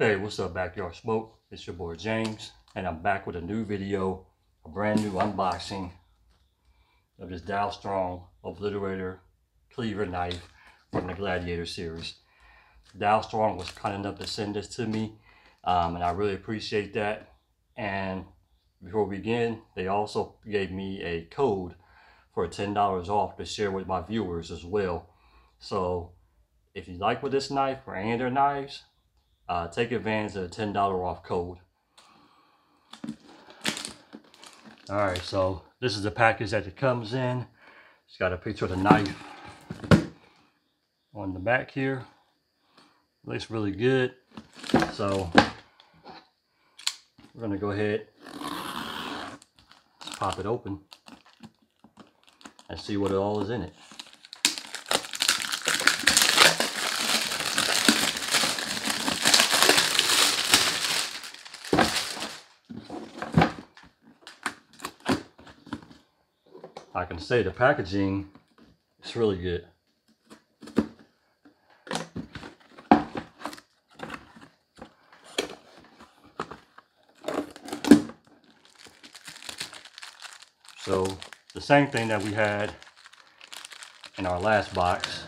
Hey, what's up, Backyard Smoke? It's your boy James, and I'm back with a new video, a brand new unboxing of this Dalstrong Obliterator Cleaver knife from the Gladiator series. Dalstrong was kind enough to send this to me, and I really appreciate that. And before we begin, they also gave me a code for $10 off to share with my viewers as well. So if you like with this knife or any of their knives, take advantage of the $10 off code. Alright, so this is the package that it comes in. It's got a picture of the knife on the back here. Looks really good. So we're going to go ahead, pop it open, and see what all is in it. I can say the packaging is really good. So the same thing that we had in our last box.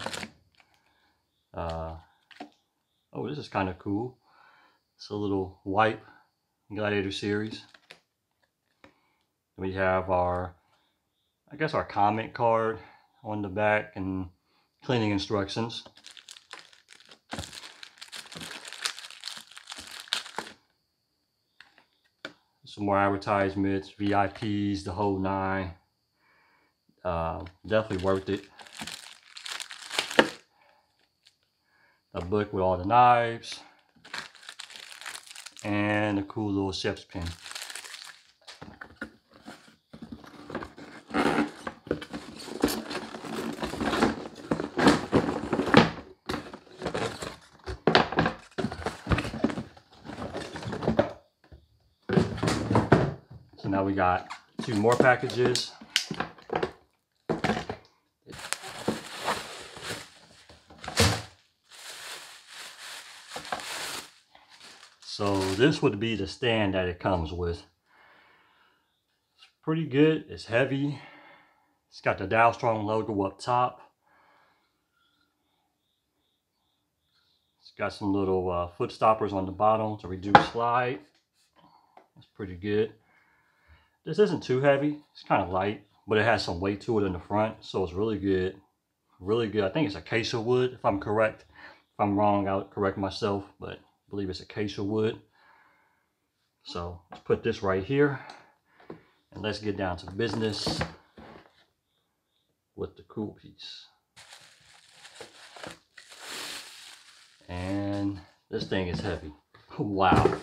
Oh, this is kind of cool. It's a little wipe Gladiator series. We have our, I guess, our comment card on the back and cleaning instructions. Some more advertisements, VIPs, the whole nine. Definitely worth it. A book with all the knives and a cool little chef's pin. So now we got two more packages. So this would be the stand that it comes with. It's pretty good. It's heavy. It's got the Dalstrong logo up top. It's got some little foot stoppers on the bottom to reduce slide. That's pretty good. This isn't too heavy. It's kind of light, but it has some weight to it in the front, so it's really good. Really good. I think it's acacia wood, if I'm correct. If I'm wrong, I'll correct myself, but I believe it's acacia wood. So let's put this right here, and let's get down to business with the cool piece. And this thing is heavy. Wow.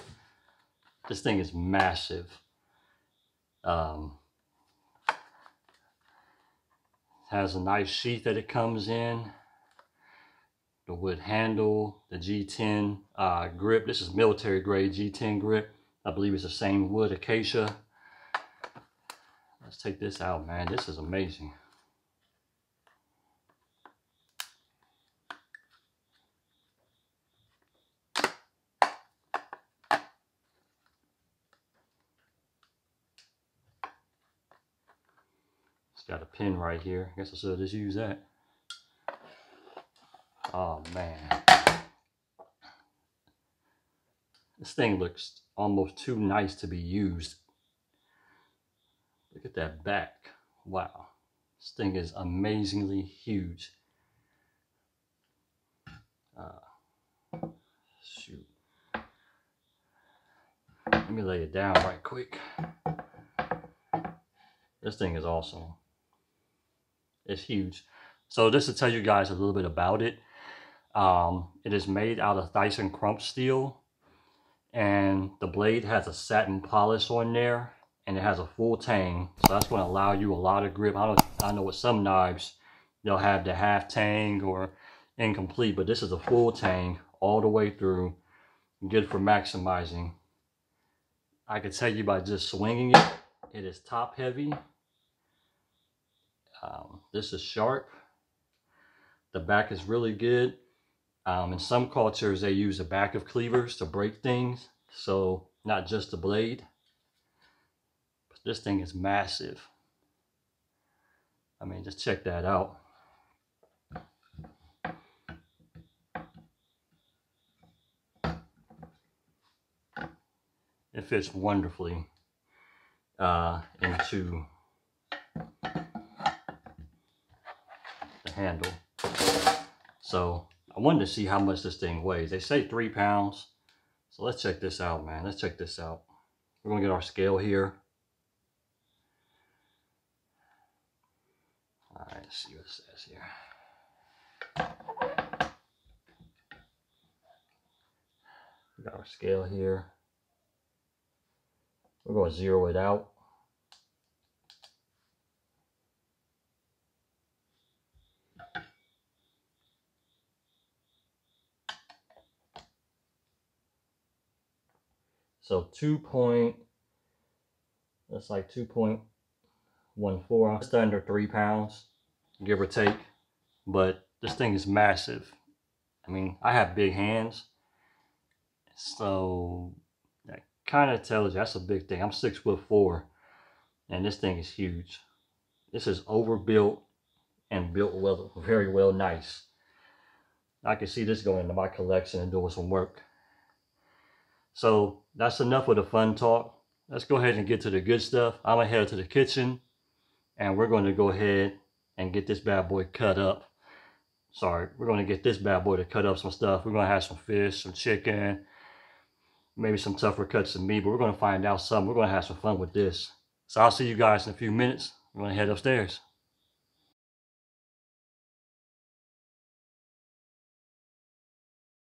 This thing is massive. Has a nice sheath that it comes in. The wood handle, the G10 grip. This is military grade G10 grip. I believe it's the same wood, acacia. Let's take this out, man. This is amazing. It's got a pin right here. I guess I should just use that. Oh, man. This thing looks almost too nice to be used. Look at that back. Wow. This thing is amazingly huge. Shoot. Let me lay it down right quick. This thing is awesome. It's huge. So just to tell you guys a little bit about it. It is made out of Thyssen crump steel. And the blade has a satin polish on there, and it has a full tang, so that's going to allow you a lot of grip. I know with some knives they'll have the half tang or incomplete, but this is a full tang all the way through, good for maximizing. I can tell you by just swinging it, it is top heavy. This is sharp. The back is really good. In some cultures, they use the back of cleavers to break things, so not just the blade. But this thing is massive. I mean, just check that out. It fits wonderfully into the handle. So I wanted to see how much this thing weighs. They say 3 pounds. So let's check this out, man. Let's check this out. We're gonna get our scale here. All right, let's see what it says here. We got our scale here. We're going to zero it out. So that's like 2.14, just under 3 pounds, give or take. But this thing is massive. I mean, I have big hands, so that kind of tells you that's a big thing. I'm 6'4", and this thing is huge. This is overbuilt and built well, very well, nice. I can see this going into my collection and doing some work. So that's enough of the fun talk. Let's go ahead and get to the good stuff. I'm gonna head to the kitchen and we're going to go ahead and get this bad boy cut up. Sorry, we're going to get this bad boy to cut up some stuff. We're going to have some fish, some chicken, maybe some tougher cuts of meat, but we're going to find out something. We're going to have some fun with this. So I'll see you guys in a few minutes. We're going to head upstairs.